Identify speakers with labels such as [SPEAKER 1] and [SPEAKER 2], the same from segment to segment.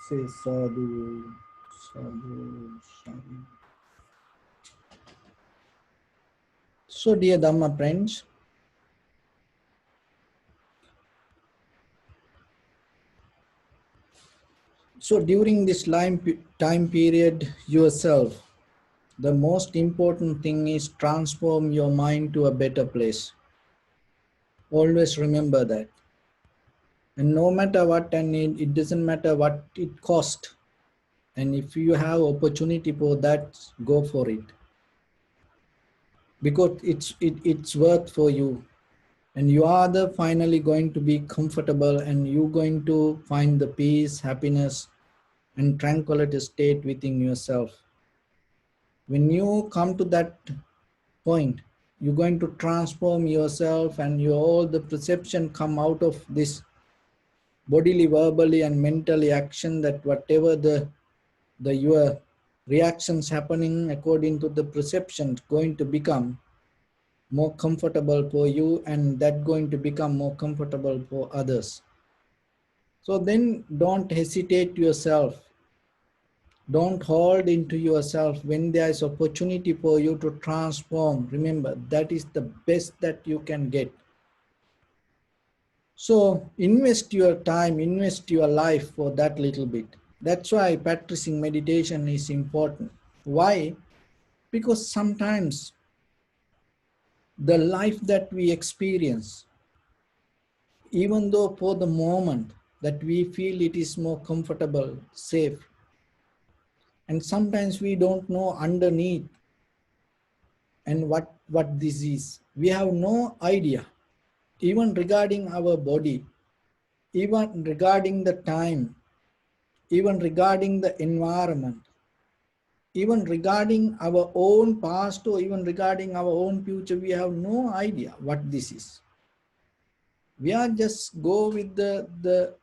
[SPEAKER 1] Say sadhu, sadhu, sadhu. So, dear Dharma friends, so during this time period yourself, the most important thing is transform your mind to a better place. Always remember that. And no matter what, and it doesn't matter what it costs. And if you have opportunity for that, go for it. Because it's worth for you. And you are finally going to be comfortable, and you're going to find the peace, happiness, and tranquility state within yourself. When you come to that point, you're going to transform yourself, and all the perception come out of this bodily, verbally, and mentally action, that whatever your reactions happening according to the perception going to become more comfortable for you, and that going to become more comfortable for others. So then don't hesitate yourself. Don't hold into yourself. When there is opportunity for you to transform, remember that is the best that you can get. So invest your time, invest your life for that little bit. That's why practicing meditation is important. Why? Because sometimes the life that we experience, even though for the moment that we feel it is more comfortable, safe, and sometimes we don't know underneath and what this is. We have no idea, even regarding our body, even regarding the time, even regarding the environment, even regarding our own past, or even regarding our own future. We have no idea what this is. We are just go with the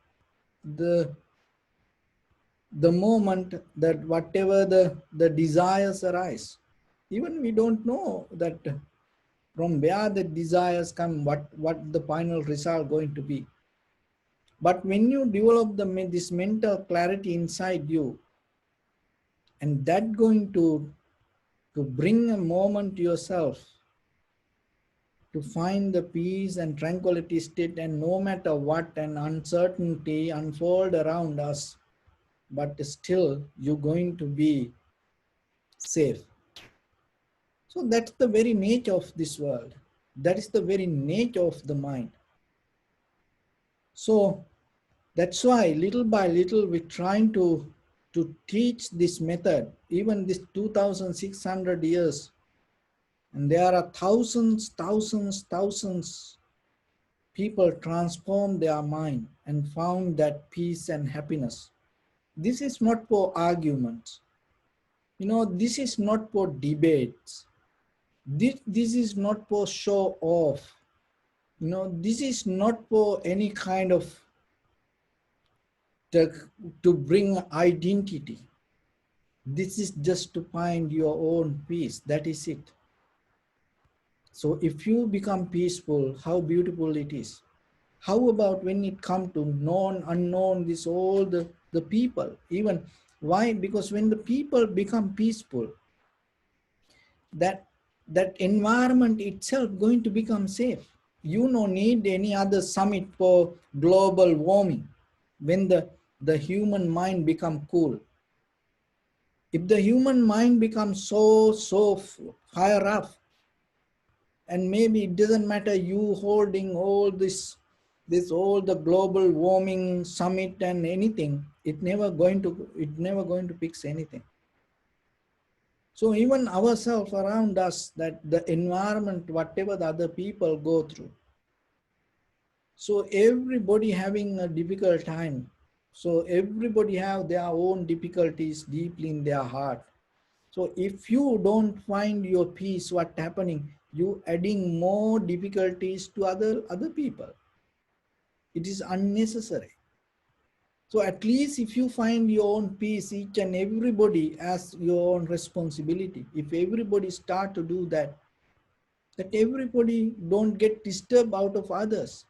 [SPEAKER 1] moment that whatever the desires arise. Even we don't know that from where the desires come, what the final result going to be. But when you develop this mental clarity inside you, and that going to bring a moment yourself to find the peace and tranquility state, and no matter what an uncertainty unfold around us, but still you're going to be safe. So that's the very nature of this world. That is the very nature of the mind. So that's why little by little we're trying to teach this method, even this 2,600 years. And there are thousands people transformed their mind and found that peace and happiness. This is not for arguments. This is not for debates. This is not for show off. This is not for any kind of to bring identity. This is just to find your own peace. That is it. So if you become peaceful, how beautiful it is. How about when it comes to known, unknown, this all the people, even why? Because when the people become peaceful, that environment itself going to become safe. You no need any other summit for global warming. When the human mind become cool, if the human mind becomes so fire up, and maybe it doesn't matter you holding all this all the global warming summit and anything, it never going to fix anything. So even ourselves around us, that the environment, whatever the other people go through, so everybody having a difficult time, so everybody have their own difficulties deeply in their heart. So if you don't find your peace, what's happening? You adding more difficulties to other people. It is unnecessary. So at least if you find your own peace, each and everybody has your own responsibility. If everybody start to do that, everybody don't get disturbed out of others.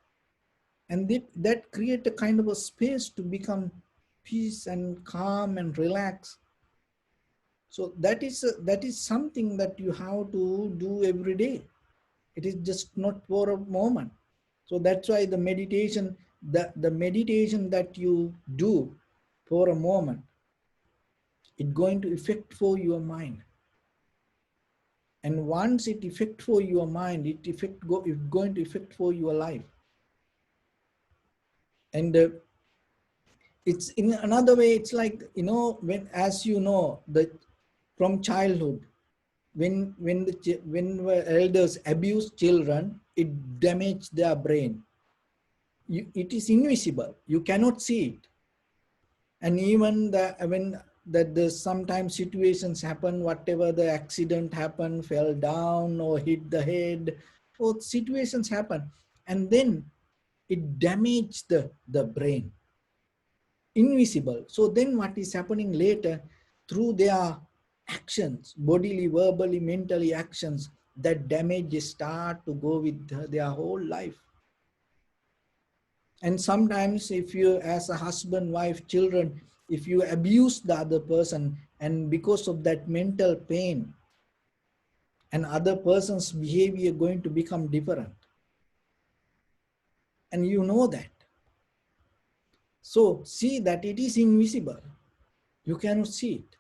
[SPEAKER 1] And that create a kind of a space to become peace and calm and relax. So that is something that you have to do every day. It is just not for a moment. So that's why the meditation, the meditation that you do for a moment, it's going to affect for your mind. And once it affect for your mind, it's going to affect for your life. And it's in another way, it's like, when, as you know, that from childhood, when elders abuse children, it damages their brain. It is invisible, you cannot see it. And even when that the sometimes situations happen, whatever the accident happened, fell down or hit the head, or situations happen, and then it damaged the brain, invisible. So then what is happening later, through their actions, bodily, verbally, mentally actions, that damage start to go with their whole life. And sometimes if you, as a husband, wife, children, if you abuse the other person, and because of that mental pain, and other person's behavior going to become different, and you know that. So see that it is invisible, you cannot see it.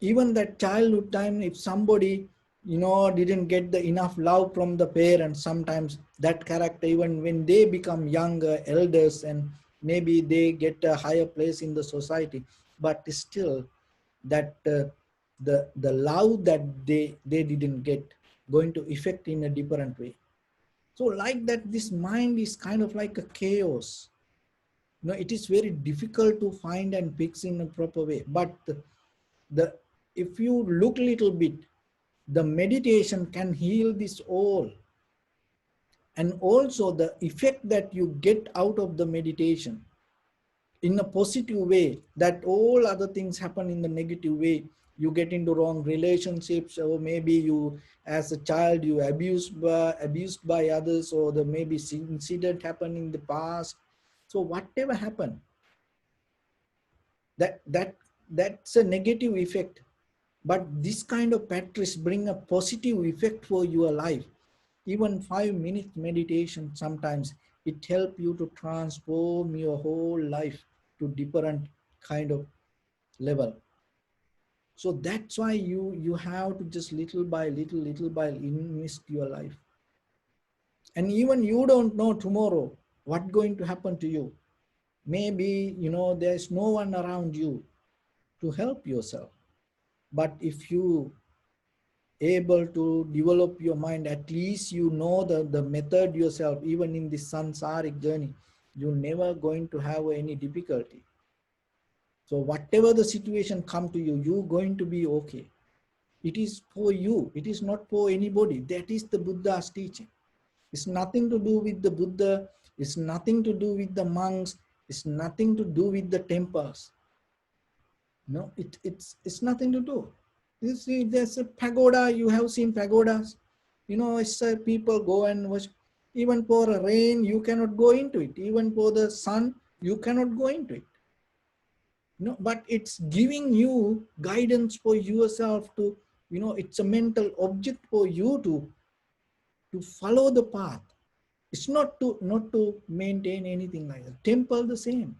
[SPEAKER 1] Even that childhood time, if somebody, didn't get the enough love from the parents, sometimes that character, even when they become younger elders, and maybe they get a higher place in the society, but still that the love that they didn't get, going to affect in a different way. So like that, this mind is kind of like a chaos. It is very difficult to find and fix in a proper way. But the if you look a little bit, the meditation can heal this all. And also the effect that you get out of the meditation in a positive way, that all other things happen in the negative way. You get into wrong relationships, or maybe you, as a child, you abused by others, or the maybe incident happened in the past. So whatever happened, that's a negative effect. But this kind of practice bring a positive effect for your life. Even 5 minutes meditation, sometimes it help you to transform your whole life to different kind of level. So that's why you have to just little by invest your life. And even you don't know tomorrow what going to happen to you. Maybe there's no one around you to help yourself. But if you able to develop your mind, at least the method yourself, even in this sansaric journey, you're never going to have any difficulty. So whatever the situation come to you, you're going to be okay. It is for you, it is not for anybody. That is the Buddha's teaching. It's nothing to do with the Buddha, it's nothing to do with the monks, it's nothing to do with the temples. No, it's nothing to do. You see, there's a pagoda, you have seen pagodas. It's people go and watch. Even for a rain, you cannot go into it. Even for the sun, you cannot go into it. But it's giving you guidance for yourself to, it's a mental object for you to follow the path. It's not to maintain anything like that. Temple the same.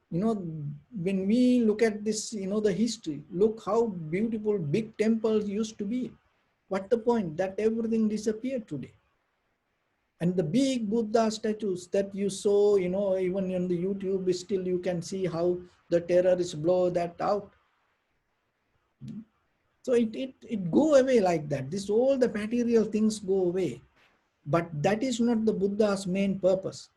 [SPEAKER 1] When we look at this, the history, look how beautiful big temples used to be. What the point? That everything disappeared today. And the big Buddha statues that you saw, even on the YouTube, still you can see how the terrorists blow that out. So it go away like that. This all the material things go away. But that is not the Buddha's main purpose.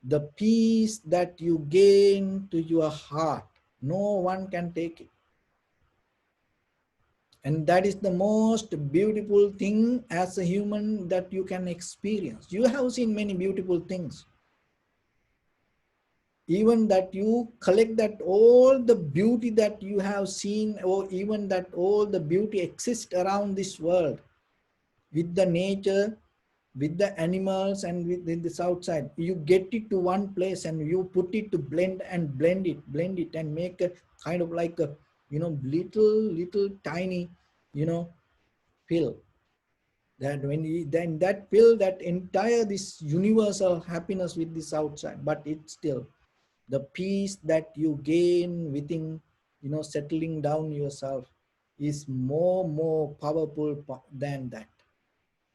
[SPEAKER 1] The peace that you gain to your heart, no one can take it. And that is the most beautiful thing as a human that you can experience. You have seen many beautiful things. Even that you collect that all the beauty that you have seen, or even that all the beauty exists around this world, with the nature, with the animals and with this outside. You get it to one place and you put it to blend it and make a kind of like a, little tiny, pill. That when you, then that pill, that entire this universal happiness with this outside, but it's still the peace that you gain within, settling down yourself is more powerful than that.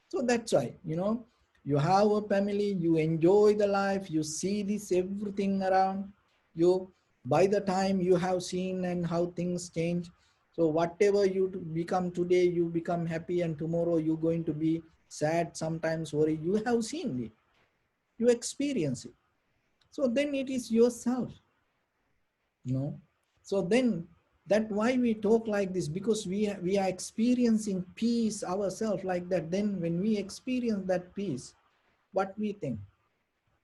[SPEAKER 1] So that's why, you have a family, you enjoy the life, you see this everything around you. By the time you have seen and how things change, so whatever you become today, you become happy, and tomorrow you're going to be sad, sometimes worry. You have seen it, you experience it. So then it is yourself, you know. So then that why we talk like this, because we are experiencing peace ourselves like that. Then when we experience that peace, what we think?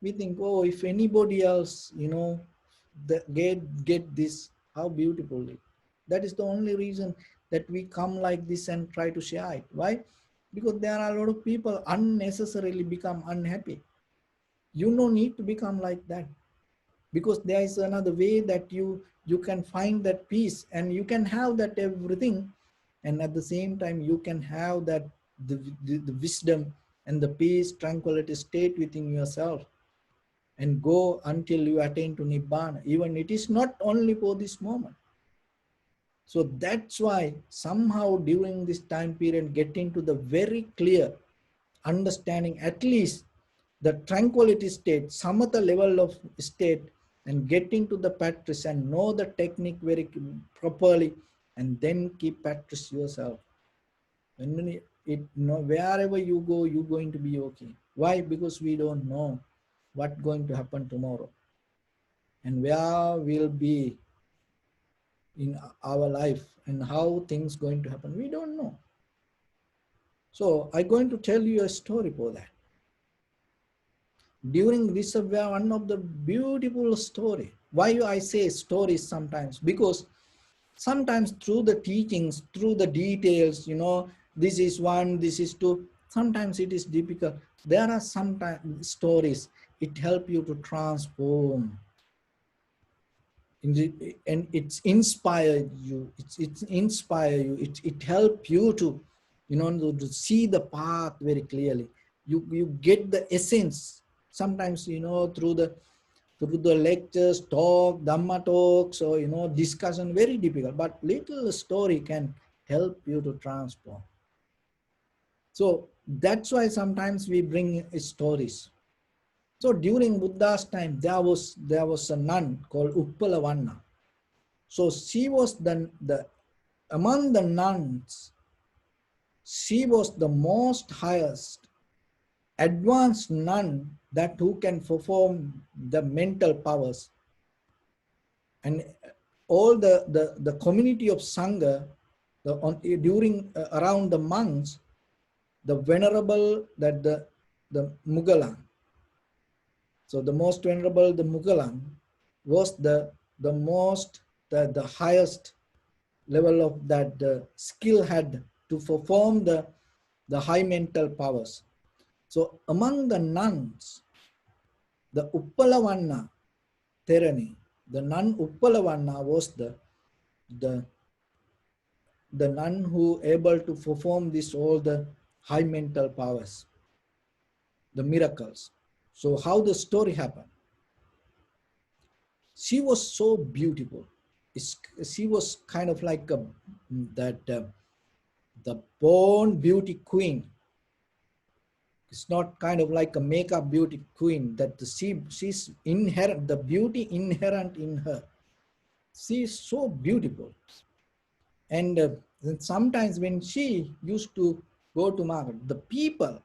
[SPEAKER 1] We think, oh, if anybody else, get this, how beautiful it. That is the only reason that we come like this and try to share it. Why? Because there are a lot of people unnecessarily become unhappy. You no need to become like that, because there is another way that you can find that peace, and you can have that everything, and at the same time you can have that the wisdom and the peace, tranquility state within yourself, and go until you attain to nibbana. Even it is not only for this moment. So that's why somehow during this time period, getting to the very clear understanding, at least the tranquility state, samatha level of state, and getting to the practice and know the technique very properly, and then keep practice yourself. And wherever you go, you're going to be okay. Why? Because we don't know what's going to happen tomorrow and where we'll be in our life and how things going to happen. We don't know. So I'm going to tell you a story for that. During this, one of the beautiful story. Why I say stories sometimes? Because sometimes through the teachings, through the details, this is one, this is two, sometimes it is difficult. There are sometimes stories, it help you to transform. And it's inspired you, it's inspire you, it help you to, to see the path very clearly. You get the essence. Sometimes, through the lectures, talk, Dhamma talks, or, discussion, very difficult, but little story can help you to transform. So that's why sometimes we bring stories. So during Buddha's time, there was a nun called Uppalawanna. So she was the among the nuns, she was the most highest advanced nun that who can perform the mental powers. And all the community of Sangha, during around the monks, the venerable, that the Mugalan. So the most venerable, the Mugalan, was the most the highest level of that skill had to perform the high mental powers. So among the nuns, the Uppalawanna Therani, the nun Uppalawanna was the nun who able to perform this all the high mental powers, the miracles. So how the story happened? She was so beautiful. She was kind of like the born beauty queen. It's not kind of like a makeup beauty queen, that she's inherent, the beauty inherent in her. She is so beautiful. And sometimes when she used to go to market, the people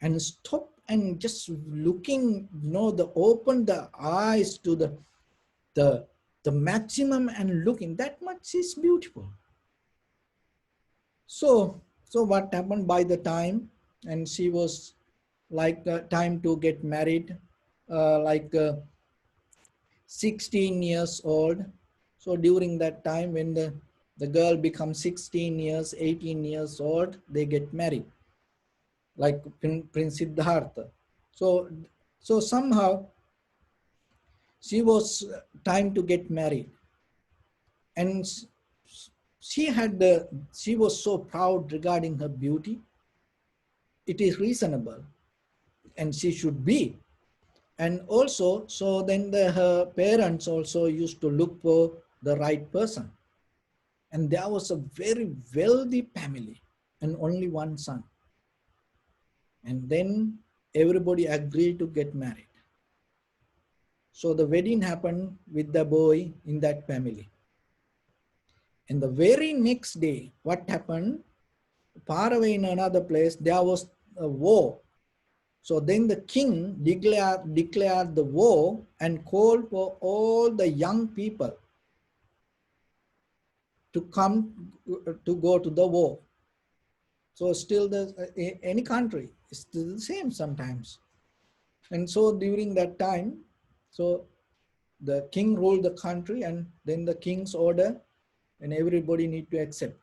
[SPEAKER 1] and stop and just looking, the open the eyes to the maximum and looking, that much is beautiful. So what happened by the time, and she was like time to get married, like 16 years old. So during that time, when the girl becomes 16 years, 18 years old, they get married. like Prince Siddhartha. So, so somehow she was time to get married, and she had she was so proud regarding her beauty. It is reasonable, and she should be. And also, so then her parents also used to look for the right person. And there was a very wealthy family and only one son. And then everybody agreed to get married. So the wedding happened with the boy in that family. And the very next day, what happened? Far away in another place, there was a war. So then the king declared the war and called for all the young people to come to go to the war. So still any country is still the same sometimes. And so during that time, so the king ruled the country, and then the king's order, and everybody need to accept.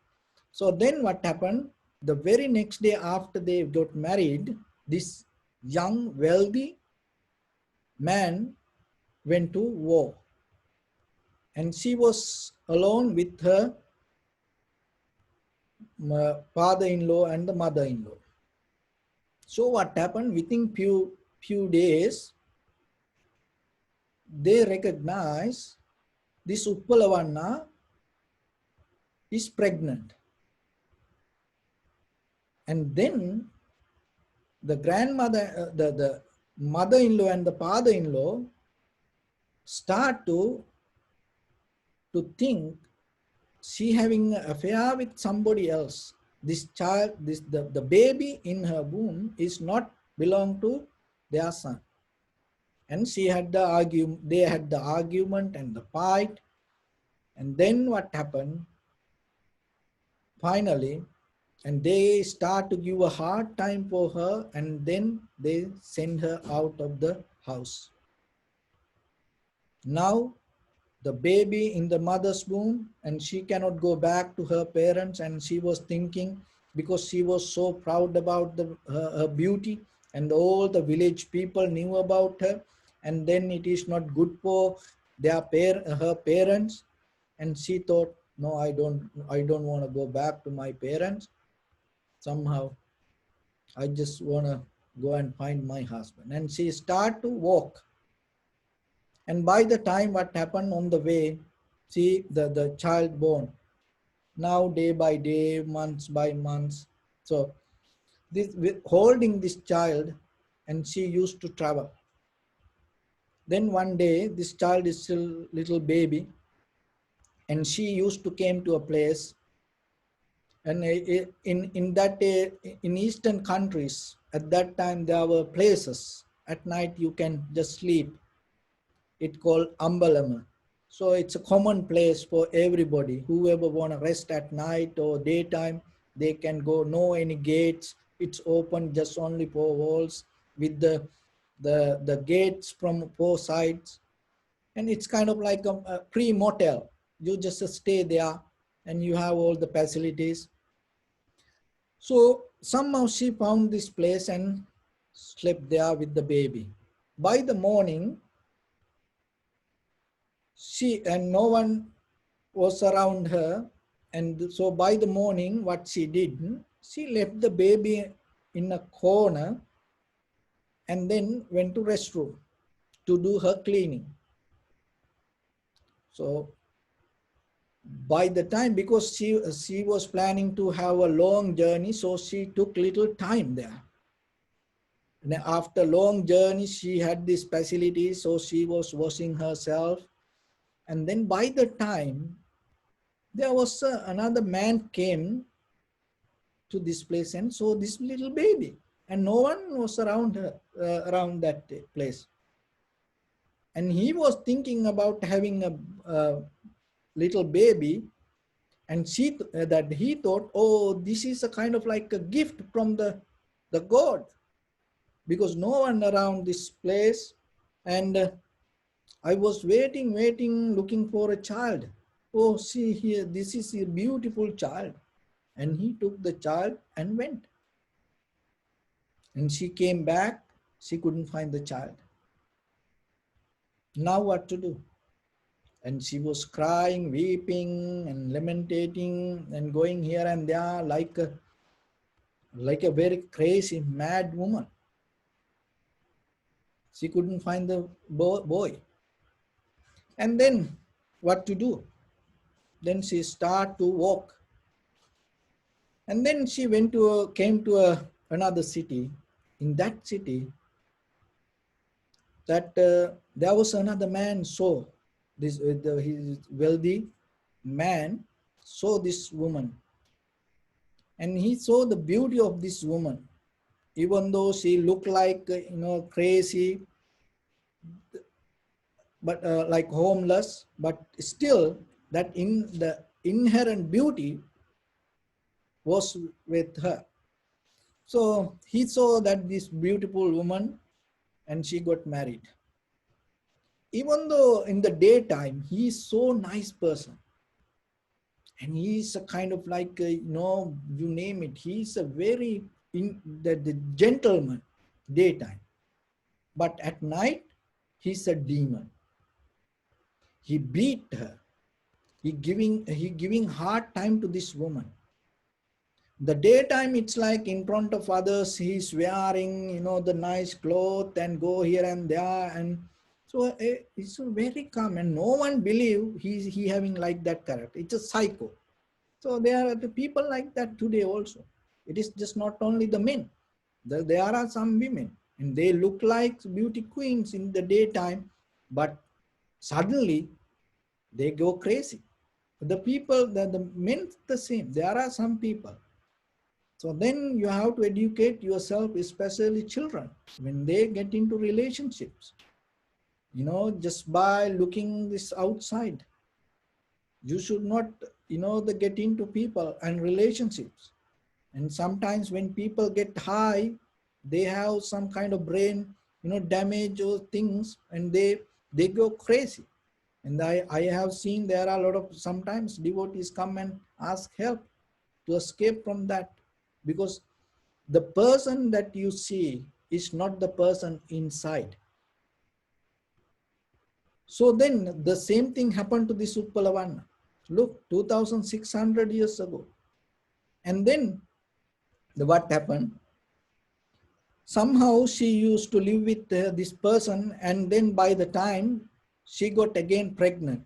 [SPEAKER 1] So then what happened? The very next day after they got married, this young wealthy man went to war, and she was alone with her father-in-law and the mother-in-law. So what happened? Within few days, they recognize this Uppalawanna is pregnant. And then the grandmother, the mother-in-law and the father-in-law start to think she having an affair with somebody else. This child, the baby in her womb is not belong to their son. And she had the argument, they had the argument and the fight. And then what happened? Finally, and they start to give a hard time for her, and then they send her out of the house. Now the baby in the mother's womb, and she cannot go back to her parents, and she was thinking, because she was so proud about her beauty, and all the village people knew about her, and then it is not good for her parents, and she thought, no, I don't want to go back to my parents. Somehow I just want to go and find my husband. And she start to walk. And by the time what happened on the way, see the child born. Now day by day, months by months. So this holding this child, and she used to travel. Then one day, this child is still little baby, and she used to came to a place. And in that day, in Eastern countries, at that time there were places. At night you can just sleep. It's called Ambalama. So it's a common place for everybody. Whoever want to rest at night or daytime, they can go. No any gates. It's open just only four walls with the gates from four sides. And it's kind of like a pre-motel. You just stay there and you have all the facilities. So somehow she found this place and slept there with the baby. By the morning, she and no one was around her, and so by the morning what she did, she left the baby in a corner and then went to restroom to do her cleaning. So by the time, because she was planning to have a long journey, so she took little time there. And after long journey, she had this facility, so she was washing herself. And then by the time, there was another man came to this place and saw this little baby, and no one was around her, around that place. And he was thinking about having a little baby, and that he thought, oh, this is a kind of like a gift from the God, because no one around this place, and I was waiting, looking for a child. Oh, see here, this is a beautiful child. And he took the child and went. And she came back, she couldn't find the child. Now what to do? And she was crying, weeping, and lamenting, and going here and there like a very crazy, mad woman. She couldn't find the boy. And then what to do? Then she started to walk. And then she came to another city. In that city, that there was another man saw this, his wealthy man saw this woman, and he saw the beauty of this woman, even though she looked like crazy, but like homeless, but still that in the inherent beauty was with her. So he saw that this beautiful woman, and she got married. Even though in the daytime he is so nice person, and he's a kind of like you name it, he's a very the gentleman daytime, but at night he's a demon. He beat her. He giving hard time to this woman. The daytime it's like in front of others he's wearing the nice clothes and go here and there, and so it's very calm, and no one believe he having like that character. It's a psycho. So there are the people like that today also. It is just not only the men. There are some women, and they look like beauty queens in the daytime, but suddenly they go crazy. The people, the men, the same. There are some people. So then you have to educate yourself, especially children, when they get into relationships. Just by looking this outside, you should not, get into people and relationships. And sometimes when people get high, they have some kind of brain, damage or things, and they go crazy. And I have seen there are a lot of sometimes devotees come and ask help to escape from that, because the person that you see is not the person inside. So then the same thing happened to this Uppalawanna. Look, 2600 years ago. And then what happened? Somehow she used to live with this person, and then by the time she got again pregnant,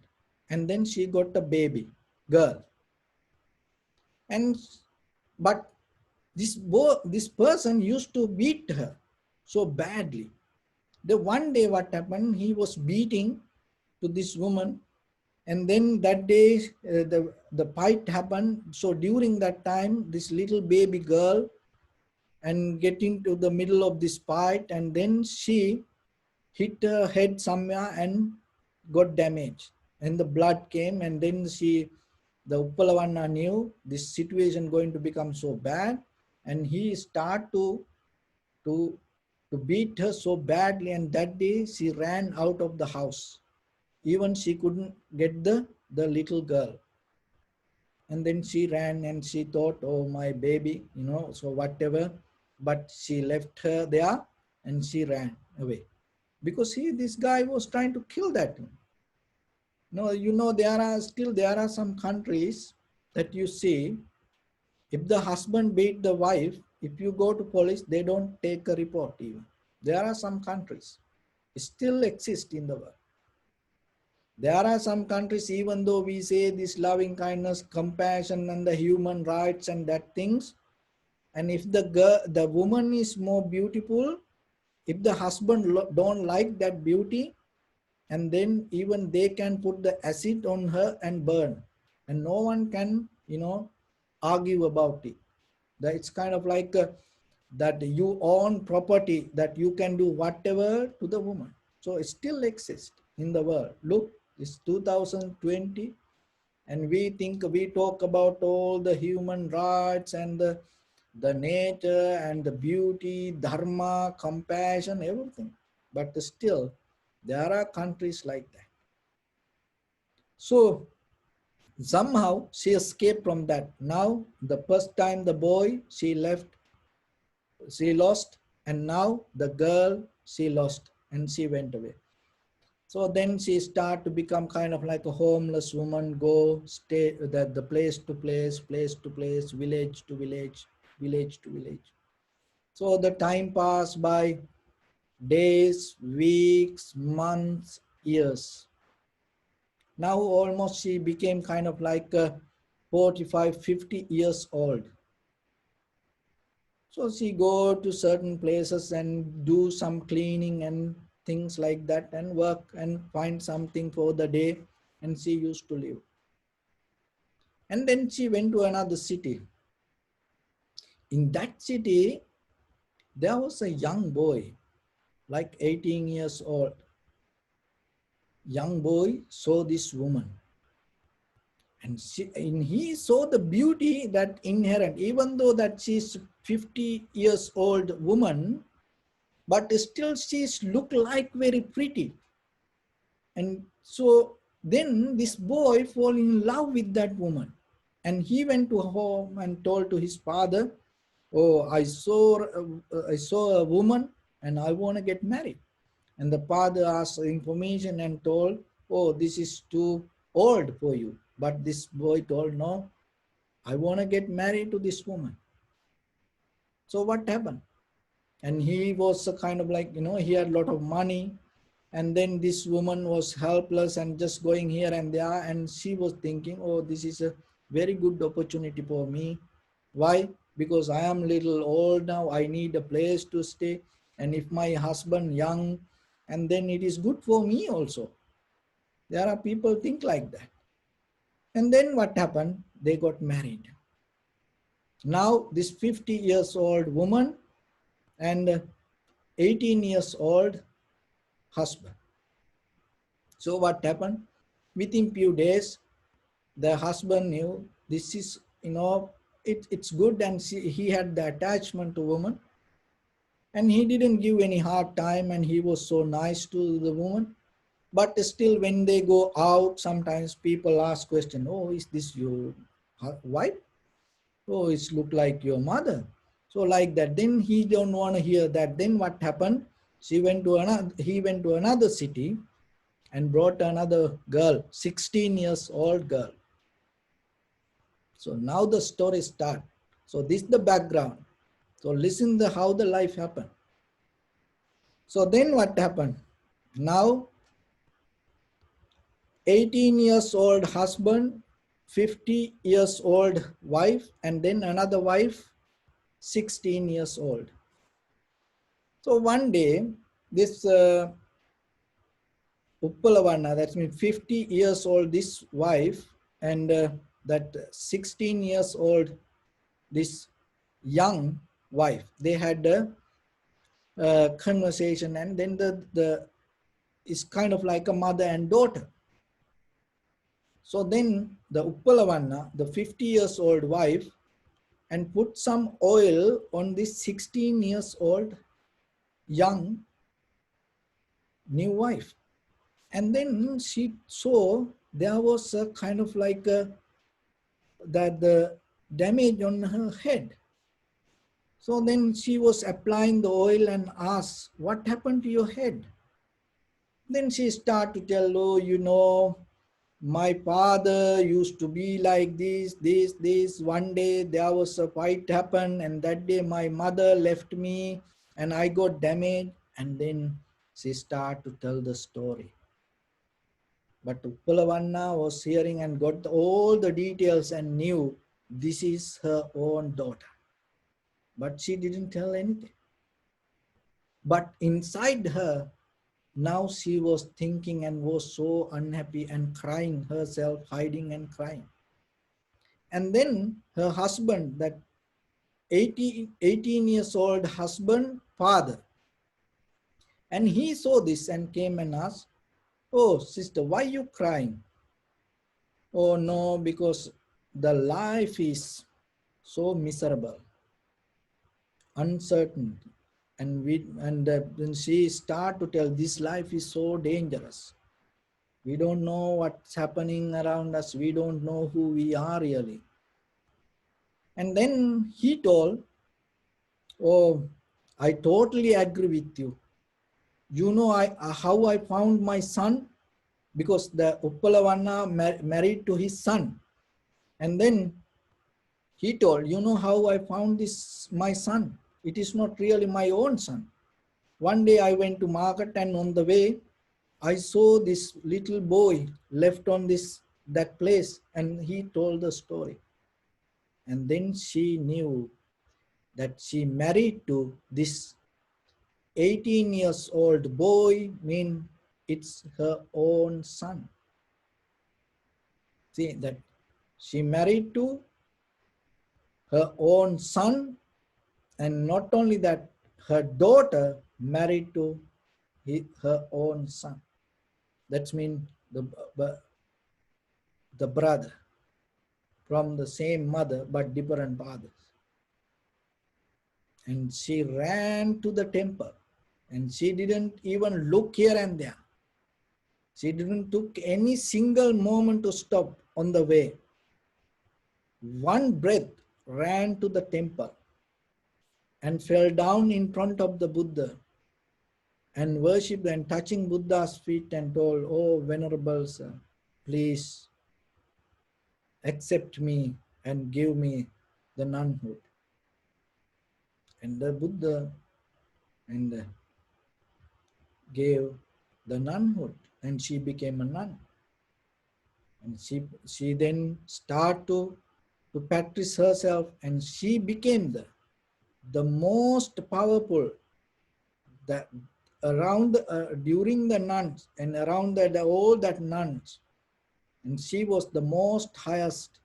[SPEAKER 1] and then she got a baby girl. And but this person used to beat her so badly. The one day what happened, he was beating to this woman, and then that day the fight happened. So during that time, this little baby girl and getting to the middle of this fight, and then she hit her head somewhere and got damaged, and the blood came, and then the Uppalawanna knew this situation going to become so bad, and he start to beat her so badly, and that day she ran out of the house. Even she couldn't get the little girl. And then she ran and she thought, oh, my baby, so whatever. But she left her there and she ran away. Because this guy was trying to kill that. No, there are some countries that you see, if the husband beat the wife, if you go to police, they don't take a report even. There are some countries still exist in the world. There are some countries, even though we say this loving kindness, compassion, and the human rights and that things, and if the woman is more beautiful, if the husband don't like that beauty, and then even they can put the acid on her and burn, and no one can, argue about it. That it's kind of like that you own property, that you can do whatever to the woman. So it still exists in the world. Look, it's 2020, and we talk about all the human rights and the nature and the beauty, dharma, compassion, everything. But still, there are countries like that. So somehow she escaped from that. Now, the first time the boy she lost, And now the girl, she lost and she went away. So then she start to become kind of like a homeless woman, go stay the place to place, village to village, village to village. So the time passed by, days, weeks, months, years. Now almost she became kind of like 45, 50 years old. So she go to certain places and do some cleaning and things like that and work and find something for the day, and she used to live. And then she went to another city. In that city, there was a young boy, like 18 years old. Young boy saw this woman, and he saw the beauty that inherent, even though that she's 50 years old woman, but still she's look like very pretty. And so then this boy fall in love with that woman, and he went to home and told to his father, oh, I saw a woman and I want to get married. And the father asked information and told, oh, this is too old for you. But this boy told, no, I want to get married to this woman. So what happened? And he was a kind of like, he had a lot of money. And then this woman was helpless and just going here and there. And she was thinking, oh, this is a very good opportunity for me. Why? Because I am little old now. I need a place to stay. And if my husband young, and then it is good for me also. There are people think like that. And then what happened? They got married. Now this 50 years old woman and 18 years old husband. So what happened? Within few days, the husband knew this is, it's good, and he had the attachment to woman, and he didn't give any hard time, and he was so nice to the woman. But still, when they go out, sometimes people ask question, oh, is this your wife? Oh, it's look like your mother. So like that, then he don't want to hear that. Then what happened? He went to another city and brought another girl, 16 years old girl. So now the story start. So this is the background. So listen how the life happened. So then what happened? Now 18 years old husband, 50 years old wife, and then another wife, 16 years old. So one day, this Uppalawanna, that means 50 years old, this wife, and that 16 years old, this young wife, they had a conversation, and then the it's kind of like a mother and daughter. So then the Uppalawanna, the 50 years old wife, and put some oil on this 16 years old young new wife. And then she saw there was a kind of like that the damage on her head. So then she was applying the oil and asked, what happened to your head? Then she started to tell, oh, my father used to be like this. One day there was a fight happened, and that day my mother left me and I got damaged. And then she started to tell the story. But Uppalawanna was hearing and got all the details and knew this is her own daughter. But she didn't tell anything. But inside her, now she was thinking and was so unhappy and crying herself, hiding and crying. And then her husband, that 18 years old husband, father, and he saw this and came and asked, oh, sister, why are you crying? Oh, no, because the life is so miserable, uncertain. And then she started to tell, this life is so dangerous. We don't know what's happening around us. We don't know who we are really. And then he told, oh, I totally agree with you. You know how I found my son? Because the Uppalawanna married to his son. And then he told, you know how I found this, my son? It is not really my own son. One day I went to market, and on the way, I saw this little boy left on that place, and he told the story. And then she knew that she married to this 18 years old boy, mean it's her own son. See that she married to her own son, and not only that, her daughter married to her own son. That means the brother from the same mother but different fathers. And she ran to the temple, and she didn't even look here and there. She didn't took any single moment to stop on the way. One breath ran to the temple and fell down in front of the Buddha and worshipped and touching Buddha's feet and told, "Oh, Venerable Sir, please accept me and give me the nunhood." And the Buddha and gave the nunhood, and she became a nun. And she then started to practice herself, and she became the most powerful that around during the nuns and around all that nuns. And she was the most highest,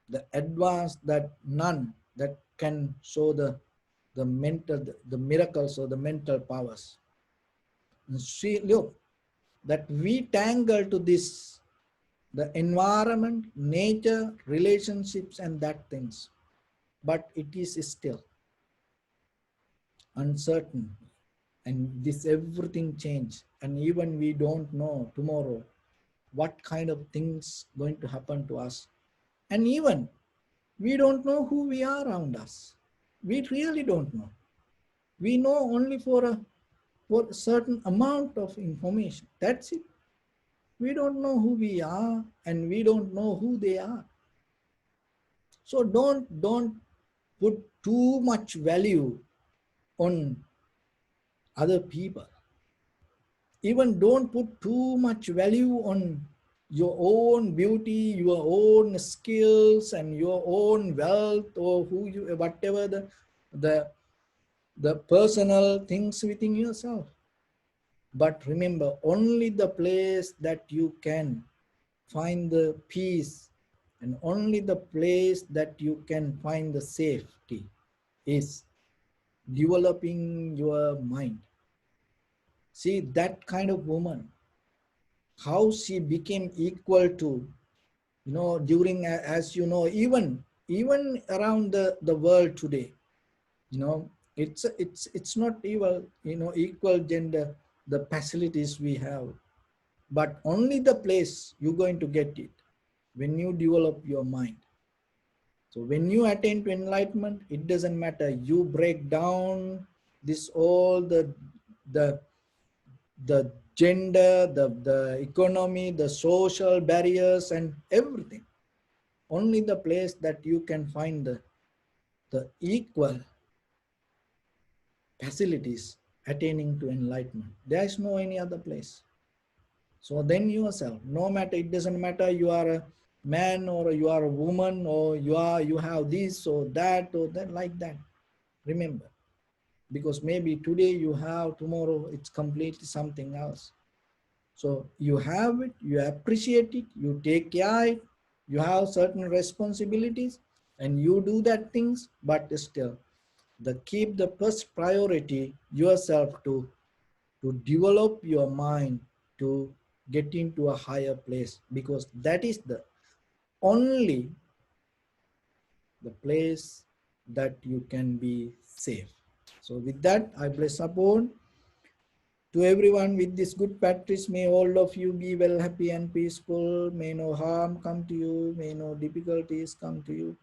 [SPEAKER 1] the advanced that nun that can show the mental, the miracles or the mental powers. And she look that we tangle to this, the environment, nature, relationships, and that things, but it is still uncertain, and this everything change, and even we don't know tomorrow what kind of things going to happen to us, and even we don't know who we are around us. We really don't know. We know only for a certain amount of information. That's it. We don't know who we are, and we don't know who they are. So don't put too much value on other people. Even don't put too much value on your own beauty, your own skills, and your own wealth, or who you, whatever the personal things within yourself. But remember, only the place that you can find the peace, and only the place that you can find the safety is developing your mind. See that kind of woman, how she became equal to, during, as you know, even around the world today, it's not even, equal gender, the facilities we have, but only the place you're going to get it when you develop your mind. So when you attain to enlightenment, it doesn't matter. You break down this all the gender, the economy, the social barriers, and everything. Only the place that you can find the equal facilities attaining to enlightenment. There is no any other place. So then yourself, no matter, it doesn't matter you are a man or you are a woman, or you have this or that or that, like that. Remember, because maybe today you have, tomorrow it's completely something else. So you have it, you appreciate it, you take care of it, you have certain responsibilities, and you do that things, but still keep the first priority yourself to develop your mind, to get into a higher place, because that is the only the place that you can be safe. So with that, I bless upon to everyone with this good practice. May all of you be well, happy and peaceful. May no harm come to you. May no difficulties come to you.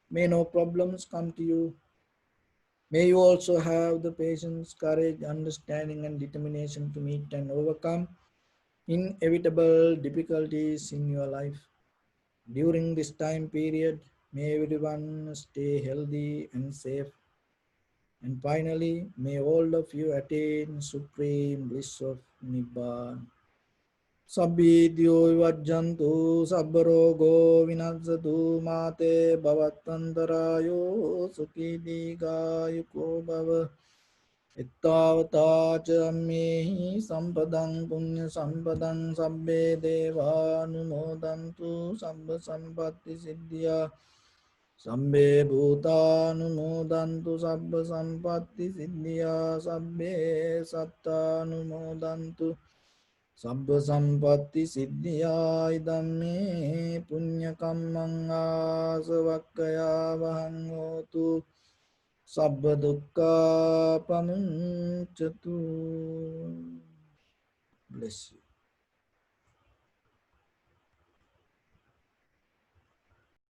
[SPEAKER 1] May no problems come to you. May you also have the patience, courage, understanding, and determination to meet and overcome inevitable difficulties in your life. During this time period, may everyone stay healthy and safe. And finally, may all of you attain supreme bliss of Nibbana. Sabbidyo vajjantu sabbarogo vinazatu mate bhavatantarayo sukhi digayuko bhava ittavata ca ammehi sampadang punya sampadang sabbe deva anumodantu sabba sampatti siddhya sabbe bhuta anumodantu sabba sampatti siddhya sabbe satta anumodantu Sabba sampatti siddhya idamme punya kammang asavakkaya vahang hotu sabba dukkha pamuncatu. Bless you.